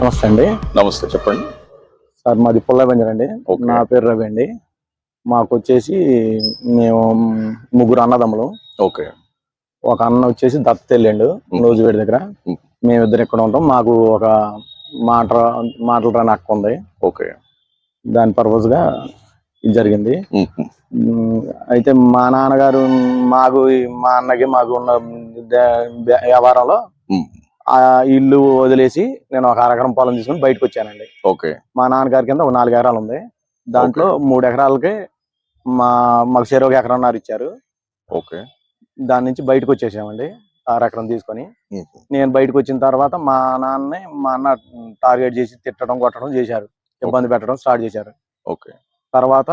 నమస్తే అండి. నమస్తే, చెప్పండి. సార్ మాది పుల్లబంజర్ అండి. ఓకే. నా పేరు రవి అండి. మాకొచ్చేసి మేము ముగ్గురు అన్నదమ్ములు. ఓకే. ఒక అన్న వచ్చేసి దత్తెళ్ళిండు నూజివీడు దగ్గర. మేమిద్దరు ఇక్కడ ఉంటాం. మాకు ఒక మాటలు రాని అక్క ఉంది. ఓకే. దాని పర్పస్ గా ఇది జరిగింది. అయితే మా నాన్నగారు మా అన్నకి మాకు ఉన్న వ్యవహారంలో ఆ ఇల్లు వదిలేసి నేను ఒక అరెకరం పొలం తీసుకుని బయటకు వచ్చానండి. ఓకే. మా నాన్నగారి కింద ఒక 4 ఎకరాలు ఉంది. దాంట్లో 3 ఎకరాలకి మాకు చెరో 1 ఎకరన్నర ఇచ్చారు. ఓకే. దాని నుంచి బయటకు వచ్చేసామండి అరెకరం తీసుకొని. నేను బయటకు వచ్చిన తర్వాత మా అన్న టార్గెట్ చేసి తిట్టడం కొట్టడం చేశారు. ఇబ్బంది పెట్టడం స్టార్ట్ చేశారు. ఓకే. తర్వాత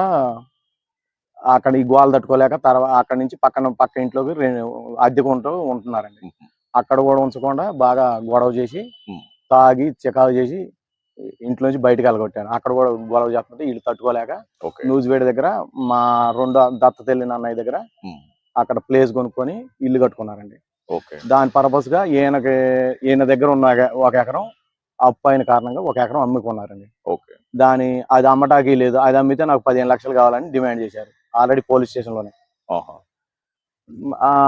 అక్కడ ఈ గోల తట్టుకోలేక తర్వాత అక్కడి నుంచి పక్క ఇంట్లోకి అద్దెకుంటూ ఉంటున్నారండి. అక్కడ కూడా ఉంచకుండా బాగా గొడవ చేసి తాగి చికాకు చేసి ఇంట్లో నుంచి బయటకు వెళ్ళగొట్టాను. అక్కడ కూడా గొడవ చేస్తుంటే వీళ్ళు తట్టుకోలేక నూజివేడి దగ్గర మా 2 దత్తతెల్లిన అన్నయ్య దగ్గర అక్కడ ప్లేస్ కొనుక్కొని ఇల్లు కట్టుకున్నారండి. దాని పర్పస్ గా ఈయన దగ్గర ఉన్న 1 ఎకరం అప్పు అయిన కారణంగా 1 ఎకరం అమ్ముకున్నారండి. అది అమ్మటానికి లేదు. అది అమ్మితే నాకు 15 లక్షలు కావాలని డిమాండ్ చేశారు. ఆల్రెడీ పోలీస్ స్టేషన్ లోనే.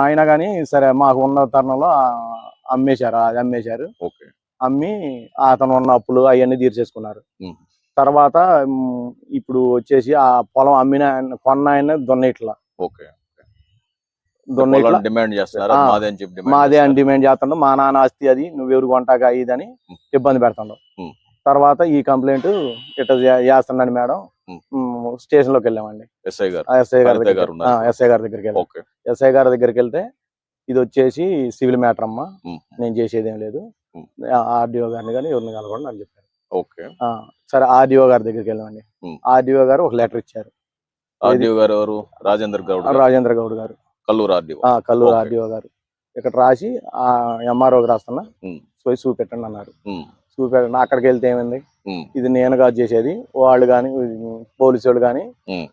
అయినా కానీ సరే మాకు ఉన్న తరుణంలో అది అమ్మేశారు. అమ్మి అతను ఉన్న అప్పులు అవన్నీ తీర్చేసుకున్నారు. తర్వాత ఇప్పుడు వచ్చేసి ఆ పొలం కొన్న ఆయన దున్నట్లా మాదే అని డిమాండ్ చేస్తాడు. మా నాన్న ఆస్తి అది, నువ్వెవరు కొంటాగా ఇదని ఇబ్బంది పెడతాడు. తర్వాత ఈ కంప్లైంట్ ఇట్లా చేస్తున్నాడు మేడం. స్టేషన్ లోకి వెళ్ళామండి. ఎస్ఐ గారి దగ్గరికి వెళ్ళాం. ఎస్ఐ గారి దగ్గరికి వెళ్తే ఇది వచ్చేసి సివిల్ మ్యాటర్ అమ్మా, నేను చేసేది ఏం లేదు, ఆర్డీఓ గారిని కానీ ఎవరిని కలగండి అని చెప్పారు. సరే ఆర్డీఓ గారి దగ్గరికి వెళ్ళామండి. ఆర్డీఓ గారు ఒక లెటర్ ఇచ్చారు. రాజేంద్ర గౌడ్ గారు, కల్లూరు ఆర్డీఓ గారు ఇక్కడ రాసి ఎంఆర్ఓకి రాస్తున్నా పోయి చూపెట్టండి అన్నారు. చూపెట్టండి. అక్కడికి వెళ్తే ఏమైంది, ఇది నేను కాదు చేసేది, వాళ్ళు కానీ పోలీసు వాళ్ళు కానీ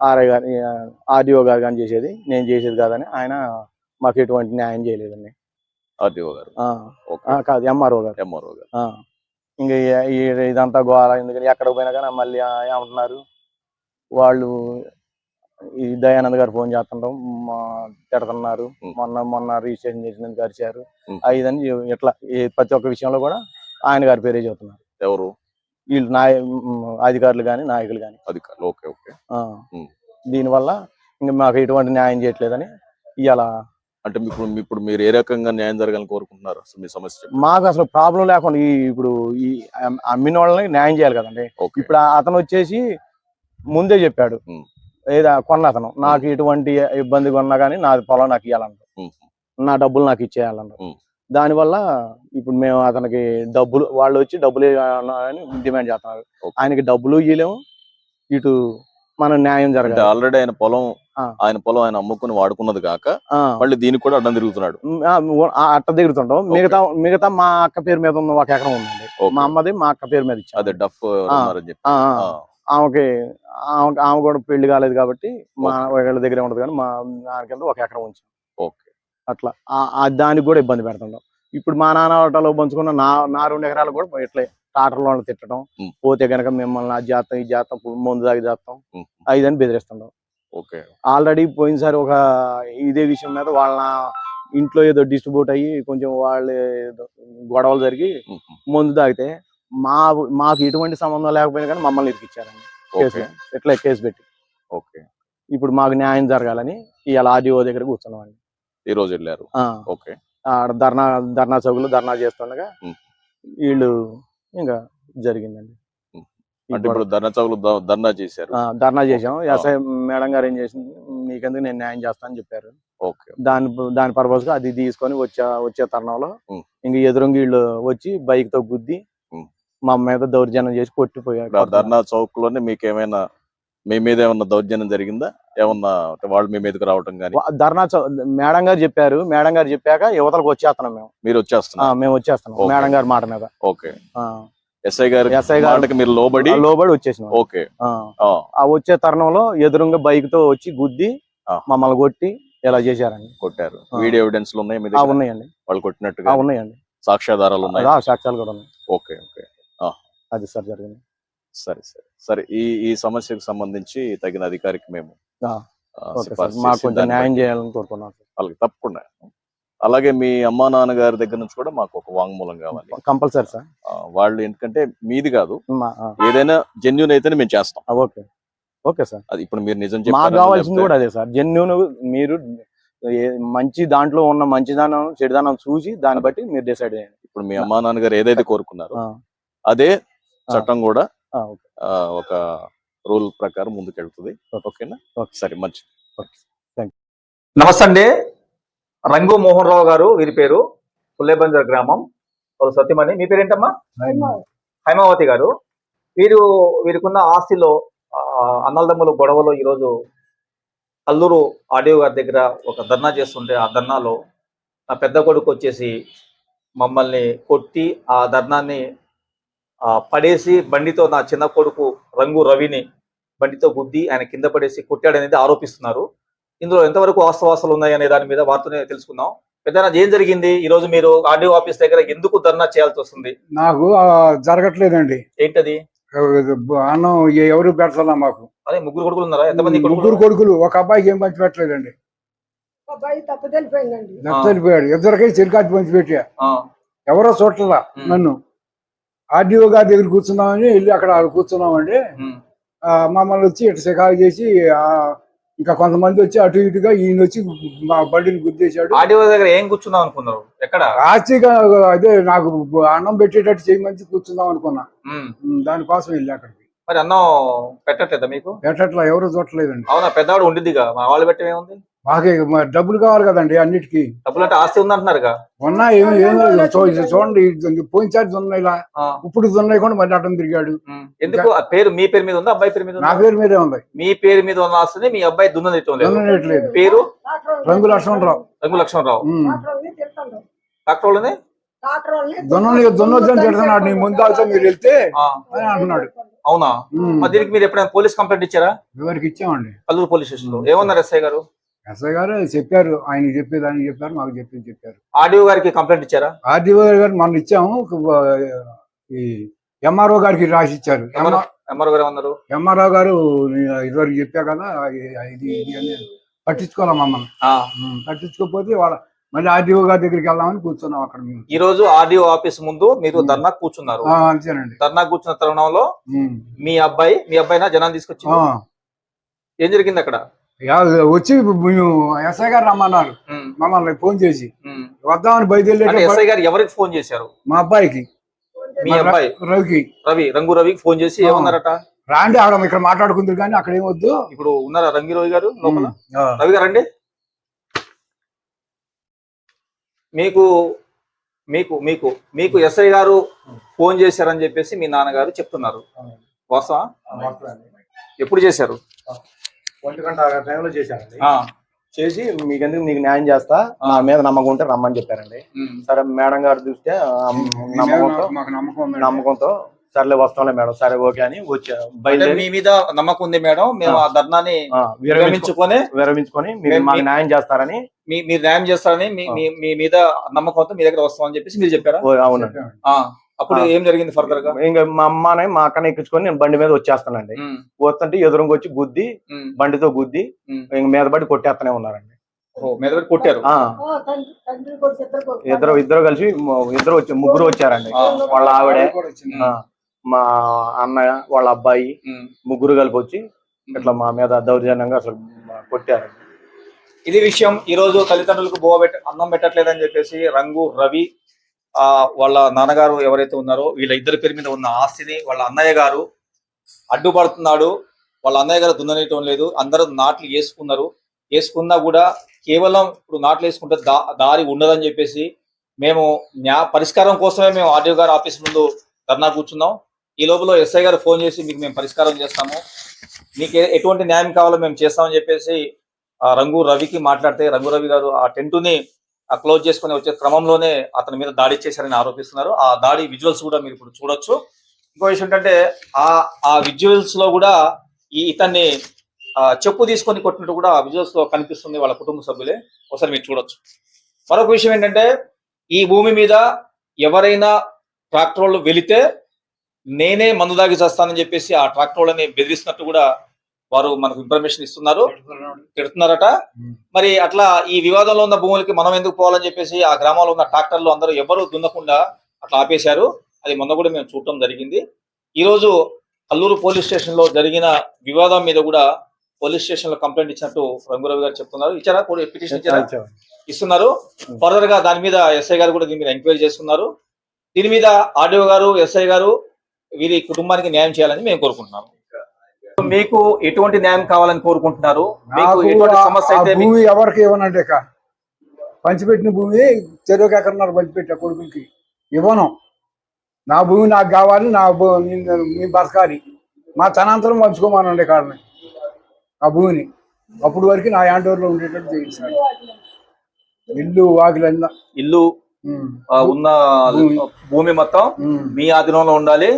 ఆర్ఐ గాని ఆర్డీఓ గారు కానీ చేసేది, నేను చేసేది కాదని ఆయన మాకు ఎటువంటి న్యాయం చేయలేదండి. కాదు ఎంఆర్ఓ గారు. ఇంకా ఇదంతా గోళ ఎందుకని ఎక్కడికి పోయినా కానీ మళ్ళీ ఏమంటున్నారు వాళ్ళు, ఈ దయానంద్ గారు ఫోన్ చేస్తుంటాం తిడుతున్నారు. మొన్న రిజిస్ట్రేషన్ చేసినందుకు అరిచారు అదని ఇట్లా ప్రతి ఒక్క విషయంలో కూడా ఆయన గారి పేరే చెబుతున్నారు. ఎవరు వీళ్ళు అధికారులు కానీ నాయకులు కానీ. దీనివల్ల ఇంకా మాకు ఎటువంటి న్యాయం చేయట్లేదని ఇవాళ. అంటే ఇప్పుడు మీరు ఏ రకంగా న్యాయం జరగాలని కోరుకుంటున్నారు? మీ సమస్య మాకు అసలు ప్రాబ్లం లేకుండా ఇప్పుడు ఈ అమ్మిన వాళ్ళని న్యాయం చేయాలి కదండి. ఇప్పుడు అతను వచ్చేసి ముందే చెప్పాడు, ఏదా కొన్న అతను నాకు ఎటువంటి ఇబ్బంది కొన్నా కానీ నా పొలం నాకు ఇవ్వాలన్నారు, నా డబ్బులు నాకు ఇచ్చేయాలన్నారు. దానివల్ల ఇప్పుడు మేము అతనికి వాళ్ళు వచ్చి డబ్బులు అని డిమాండ్ చేస్తున్నారు. ఆయనకి డబ్బులు ఇవ్వలేము, ఇటు మన న్యాయం జరగాలి. ఆల్రెడీ ఆయన పొలం ఆయన అమ్ముకుని వాడుకున్నది కాక మళ్ళీ దీనికి కూడా అడ్డం తిరుగుతున్నాడు. అట్ట తిరుగుతుంటాం. మిగతా మా అక్క పేరు మీద ఉన్న 1 ఎకరం ఉందండి. మా అమ్మది మా అక్క పేరు మీద ఇచ్చారు. ఆమె కూడా పెళ్లి కాలేదు కాబట్టి మా వీళ్ళ దగ్గరే ఉండదు, కానీ మా నాన్న కింద 1 ఎకరం ఉంచాం. అట్లా దానికి కూడా ఇబ్బంది పెడుతుంటాం. ఇప్పుడు మా నాన్న ఆటలో పంచుకున్న నా 2 ఎకరాలు కూడా ఇట్లా టాటర్లో తిట్టడం, పోతే కనుక మిమ్మల్ని అది చేస్తాం ఇది చేస్తాం, ముందు దాగి చేస్తాం అదని బెదిరిస్తుంటాం. ఆల్రెడీ పోయినసారి ఒక ఇదే విషయం మీద వాళ్ళ ఇంట్లో ఏదో డిస్ట్రిబ్యూట్ అయ్యి కొంచెం వాళ్ళు గొడవలు జరిగి ముందు తాగితే మాకు ఎటువంటి సంబంధం లేకపోయినా కానీ మమ్మల్ని ఇరికిచ్చారండి. ఇట్లా కేసు పెట్టి. ఇప్పుడు మాకు న్యాయం జరగాలని ఇవాళ ఆర్డీఓ దగ్గర కూర్చున్నామండి. ఈ రోజు వెళ్ళారు. ధర్నా చౌకులు ధర్నా చేస్తుండగా వీళ్ళు ఇంకా జరిగిందండి. ధర్నా చేసాం. ఎస్ఐ మేడం గారు ఏం చేసింది, మీకెందుకు నేను న్యాయం చేస్తానని చెప్పారు. దాని పర్పస్ గా అది తీసుకొని వచ్చే తరుణంలో ఇంక ఎదురుంగి వీళ్ళు వచ్చి బైక్ తో గుద్ది మా మీద దౌర్జన్యం చేసి కొట్టిపోయారు. ధర్నా చౌక్ లోనే మీకు ఏమైనా మీ మీద ఏమన్నా దౌర్జన్యం జరిగిందా? ఏమన్నా వాళ్ళు మీ మీదకి రావటం కానీ? ధర్నా మేడం గారు చెప్పారు. మేడం గారు చెప్పాక యువతలకు వచ్చేస్తున్నాం మేము. మీరు వచ్చేస్తున్నాం? మేము వచ్చేస్తున్నాం మేడం గారి మాట మీద. ఎస్ఐ గారికి మీరు లోబడి వచ్చేసినాం. వచ్చే తరుణంలో ఎదురుంగా బైక్ తో వచ్చి గుద్ది మమ్మల్ని కొట్టి ఇలా చేశారండి. కొట్టారు. వీడియో ఎవిడెన్స్ ఉన్నాయి? ఉన్నాయండి. వాళ్ళు కొట్టినట్టుగా ఉన్నాయండి. సాక్ష్యాధారాలు ఉన్నాయి? సాక్ష్యాలు కూడా ఉన్నాయి. అది సార్ జరిగింది. సరే సరే సరే, ఈ సమస్యకు సంబంధించి తగిన అధికారికి మేము ఆ, ఓకే సార్, సిఫార్సు మాకు చేసి కొంచెం దాన్ని న్యాయం బట్టి చేయాలని కోరుకున్నాను సార్. వాళ్ళకి తప్పకుండా. అలాగే మీ అమ్మా నాన్నగారి దగ్గర నుంచి కూడా మాకు ఒక వాంగ్మూలం కావాలి. Compulsory sir. వాళ్ళు ఎందుకంటే మీది కాదు, ఆ, ఏదైనా జెన్యున్ అయితేనే మేము చేస్తాం. Okay okay sir. అది ఇప్పుడు మీరు నిజం మాకు చెప్పారా కావాల్సింది లేకపోతే- కూడా అదే సార్, జెన్యున్. మీరు మంచి దాంట్లో ఉన్న మంచిదానం చెడుదానం చూసి దాన్ని బట్టి మీరు డిసైడ్ చేయండి. ఇప్పుడు మీ అమ్మా నాన్నగారు ఏదైతే కోరుకున్నారో ఆ, అదే చట్టం కూడా ఓకే. ఒక రూల్ ప్రకారం ముందుకెళ్తుంది. ఓకేనా? ఓకే. సరే, మంచి. నమస్తే అండి. రంగు మోహన్ రావు గారు వీరి పేరు, పుల్లేబంజర్ గ్రామం, వాళ్ళు సత్యమణి. మీ పేరేంటమ్మా? హైమావతి గారు. వీరికున్న ఆస్తిలో అన్నదమ్ముల గొడవలో ఈరోజు అల్లూరు ఆడియో గారి దగ్గర ఒక ధర్నా చేస్తుంటే ఆ ధర్నాలో నా పెద్ద కొడుకు వచ్చేసి మమ్మల్ని కొట్టి ఆ ధర్నాన్ని పడేసి బండితో నా చిన్న కొడుకు రంగు రవిని బండితో గుద్ది ఆయన కింద పడేసి కొట్టాడనేది ఆరోపిస్తున్నారు. ఇందులో ఎంతవరకు వాస్తవాసాలు ఉన్నాయనే దాని మీద వార్తనే తెలుసుకుందాం. పెద్దనా, ఏం జరిగింది? ఈ రోజు మీరు ఆర్డీఓ ఆఫీస్ దగ్గర ఎందుకు ధర్నా చేయాల్సి వస్తుంది? నాకు జరగట్లేదండి. ఏంటది? అన్నం ఎవరు పెడతలా మాకు. అదే ముగ్గురు కొడుకులు ఉన్నారా? ఎంతమంది ముగ్గురు కొడుకులు, ఒక అబ్బాయికి ఏం పంచి పెట్టలేదండి. తెలిపోయాడు. ఇద్దరికీ చిరికాటి పంచి పెట్టా. ఎవరో చూడలా నన్ను. ఆర్డీఓ గారి దగ్గర కూర్చున్నామని వెళ్ళి అక్కడ కూర్చున్నామండి. మమ్మల్ని వచ్చి ఇటు సికాలు చేసి ఇంకా కొంతమంది వచ్చి అటు ఇటుగా ఈయన వచ్చి మా బండిని గుద్దేశాడు. ఆర్డీఓ దగ్గర ఏం కూర్చున్నాం అనుకున్నారు? ఎక్కడ? ఆస్తిగా అదే నాకు అన్నం పెట్టేటట్టు చేయమని కూర్చుందాం అనుకున్నా. దానికోసం వెళ్ళి అక్కడికి. మరి అన్నం పెట్టట్లేదా మీకు? పెట్టట్లా, ఎవరు చూడలేదండి. అవునా? పెద్దవాడు ఉండిద్దిగా, మా వాళ్ళు పెట్టేమేముంది? మాకే డబ్బులు కావాలి కదండి అన్నిటికీ. డబ్బులు అంటే ఆస్తి ఉందంటున్నారుగా. ఉన్నాయి, చూడండి, పోయినసారి ఉన్నాయి, ఇప్పుడు ఉన్నాయి కూడా మళ్ళీ అడ్డం తిరిగాడు. ఎందుకు? పేరు మీ పేరు మీద ఉందా, అబ్బాయి పేరు మీద? నా పేరు మీదే ఉంది. మీ పేరు మీద ఉన్న ఆస్తిని మీ అబ్బాయి దున్నట్లేదు. పేరు రంగు లక్ష్మణరావు. రంగు లక్ష్మణరావు. డాక్టర్ వాళ్ళని దున్నొద్దని తిడుతున్నాడు. నీ ముందు ఆల్సో మీరు వెళ్తే అని అంటున్నాడు. అవునా? మరి దీనికి మీరు ఎప్పుడైనా పోలీస్ కంప్లైంట్ ఇచ్చారా? ఎవరికి ఇచ్చామండి. కల్లూరు పోలీస్ స్టేషన్ లో. ఏమన్నారు ఎస్ఐ గారు? ఎస్ఐ గారు చెప్పారు, ఆయన చెప్పేదాన్ని చెప్పారు, మాకు చెప్పారు. ఆర్డీఓ గారికి కంప్లైంట్ ఇచ్చారా? ఆర్డీఓ గారు మనం ఇచ్చాము. ఈ ఎంఆర్ఓ గారికి రాసి ఇచ్చారు. ఎంఆర్ఓ గారు ఏమన్నారు? ఎంఆర్ఓ గారు ఇదివరకు చెప్పా కదా ఇది అని పట్టించుకోవాలి మమ్మల్ని. పట్టించుకోకపోతే వాళ్ళ మళ్ళీ ఆర్డీఓ గారి దగ్గరికి వెళ్దామని కూర్చున్నాం అక్కడ. మేము ఈ రోజు ఆర్డీఓ ఆఫీస్ ముందు మీరు ధర్నా కూర్చున్నారు. అంతేనండి. ధర్నా కూర్చున్న తరుణంలో మీ అబ్బాయినా జనాన్ని తీసుకొచ్చి ఏం జరిగింది అక్కడ? వచ్చి ఎస్ఐ గారు రమ్మన్నారు మమ్మల్ని ఫోన్ చేసి. వద్దామని బయలుదేరి ఎస్ఐ గారు ఎవరికి ఫోన్ చేశారు? మా అబ్బాయికి. మీ అబ్బాయి రంగు రవికి ఫోన్ చేసి ఏమన్నారట? రాండి ఆడ ఇక్కడ మాట్లాడుకుంటారు కానీ అక్కడ ఏమొద్దు. ఇప్పుడు ఉన్నారా రంగి రవి గారు లోపల? రవి గారు అండి, మీకు మీకు మీకు మీకు ఎస్ఐ గారు ఫోన్ చేశారని చెప్పేసి మీ నాన్నగారు చెప్తున్నారు. వాస్తవా? ఎప్పుడు చేశారు? 1 గంట టైంలో చేశారండి. చేసి మీకు న్యాయం చేస్తా, నా మీద నమ్మకం ఉంటే రమ్మని చెప్పారండి. సరే మేడం గారు చూస్తే నమ్మకంతో సర్లే వస్తాంలే మేడం, సరే ఓకే అని వచ్చా. మీ మీద నమ్మకం ఉంది మేడం, మేము ఆ ధర్నాన్ని విరమించుకొని మీరు మాకు న్యాయం చేస్తారని మీరు న్యాయం చేస్తారని మీ మీద నమ్మకంతో మీ దగ్గర వస్తామని చెప్పేసి మీరు చెప్పారా? అవునండి. అప్పుడు ఏం జరిగింది ఫర్దర్ గా? ఇంకా మా అమ్మని మా అక్కని ఎక్కించుకొని నేను బండి మీద వచ్చేస్తానండి. వస్తుంటే ఎదురుగా వచ్చి గుద్ది, బండితో గుద్ది ఇంక మీద పడి కొట్టేస్తూనే ఉన్నారండి. మీద పడి కొట్టారు. ఇద్దరు కలిసి ముగ్గురు వచ్చారండి. వాళ్ళ ఆవిడే, మా అన్నయ్య, వాళ్ళ అబ్బాయి, ముగ్గురు కలిపి వచ్చి ఇట్లా మా మీద దౌర్జన్యంగా అసలు కొట్టారు. ఇది విషయం. ఈ రోజు తల్లిదండ్రులకు అన్నం పెట్టట్లేదని చెప్పేసి రంగు రవి వాళ్ళ నాన్నగారు ఎవరైతే ఉన్నారో వీళ్ళ ఇద్దరి పేరు మీద ఉన్న ఆస్తిని వాళ్ళ అన్నయ్య గారు అడ్డుపడుతున్నాడు. వాళ్ళ అన్నయ్య గారు దున్ననేయటం లేదు. అందరూ నాట్లు వేసుకున్నా కూడా కేవలం ఇప్పుడు నాట్లు వేసుకుంటే దారి ఉండదని చెప్పేసి మేము పరిష్కారం కోసమే మేము ఆర్డీఓ గారు ఆఫీస్ ముందు ధర్నా కూర్చున్నాం. ఈ లోపల ఎస్ఐ గారు ఫోన్ చేసి మీకు మేము పరిష్కారం చేస్తాము, మీకు ఎటువంటి న్యాయం కావాలో మేము చేస్తామని చెప్పేసి రంగు రవికి మాట్లాడితే రంగు రవి గారు ఆ టెంటుని క్లోజ్ చేసుకుని వచ్చే క్రమంలోనే అతని మీద దాడి చేశారని ఆరోపిస్తున్నారు. ఆ దాడి విజువల్స్ కూడా మీరు ఇప్పుడు చూడొచ్చు. ఇంకో విషయం ఏంటంటే ఆ విజువల్స్ లో కూడా ఇతన్ని చెప్పు తీసుకొని కొట్టినట్టు కూడా విజువల్స్ లో కనిపిస్తుంది. వాళ్ళ కుటుంబ సభ్యులే, ఒకసారి మీరు చూడొచ్చు. మరొక విషయం ఏంటంటే ఈ భూమి మీద ఎవరైనా ట్రాక్టర్ వాళ్ళు వెళితే నేనే మందు దాగి చేస్తానని చెప్పేసి ఆ ట్రాక్టర్ వాళ్ళని బెదిరిస్తున్నట్టు కూడా వారు మనకు ఇన్ఫర్మేషన్ ఇస్తున్నారు, తిడుతున్నారట. మరి అట్లా ఈ వివాదంలో ఉన్న భూములకి మనం ఎందుకు పోవాలని చెప్పేసి ఆ గ్రామంలో ఉన్న ట్రాక్టర్లు అందరూ ఎవరు దున్నకుండా అట్లా ఆపేశారు. అది మొన్న కూడా మేము చూడటం జరిగింది. ఈ రోజు అల్లూరు పోలీస్ స్టేషన్ లో జరిగిన వివాదం మీద కూడా పోలీస్ స్టేషన్ లో కంప్లైంట్ ఇచ్చినట్టు రంగురవి గారు చెప్తున్నారు. ఇచ్చారా? పిటిషన్ ఇచ్చారా? ఇస్తున్నారు. ఫర్దర్ గా దాని మీద ఎస్ఐ గారు కూడా దీని మీద ఎంక్వైరీ చేస్తున్నారు. దీని మీద ఆర్డీఓ గారు, ఎస్ఐ గారు వీరి కుటుంబానికి న్యాయం చేయాలని మేము కోరుకుంటున్నాము. మీకు ఎటువంటి న్యాయం కావాలని కోరుకుంటున్నారు? మీకు నాకు ఎటువంటి ఆ సమస్య అయితే భూమి ఎవరికి ఇవ్వనండి. పంచిపెట్టిన భూమి చెరువుకి ఎక్కడున్నారు పంచిపెట్టా కొడుకులకి ఇవ్వను. నా భూమి నాకు కావాలి, మీ బతకాలి, మా తనాంతరం పంచుకోమనండి కారణం ఆ భూమిని. అప్పుడు వరకు నా యాండోర్లో ఉండేటట్టు చేయించాలి. ఇల్లు వాకిలన్నా ఇల్లు ఉన్న భూమి మొత్తం మీ ఆధీనంలో ఉండాలి,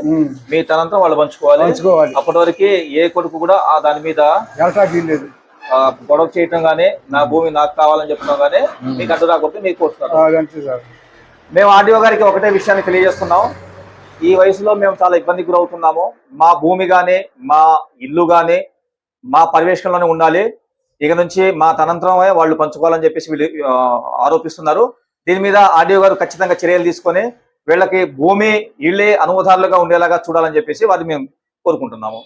మీ తనంతా వాళ్ళు పంచుకోవాలి. అప్పటి వరకు ఏ కొడుకు కూడా ఆ దాని మీద లేదు గొడవ చేయటం గానీ, నా భూమి నాకు కావాలని చెప్పడం గానీ మీకు అడ్డు రాకూడదు మీకు వస్తున్నారు. మేము ఆర్డీఓ గారికి ఒకటే విషయాన్ని తెలియజేస్తున్నాం. ఈ వయసులో మేము చాలా ఇబ్బందికి గురవుతున్నాము. మా భూమి గానీ, మా ఇల్లు గానీ మా పర్యవేక్షణలోనే ఉండాలి. ఇక నుంచి మా తనంతరమే వాళ్ళు పంచుకోవాలని చెప్పేసి వీళ్ళు ఆరోపిస్తున్నారు. దీని మీద ఆర్డీఓ గారు ఖచ్చితంగా చర్యలు తీసుకొని వీళ్ళకి భూమి ఇళ్ళే అనుమతాలుగా ఉండేలాగా చూడాలని చెప్పేసి వారిని మేము కోరుకుంటున్నాము.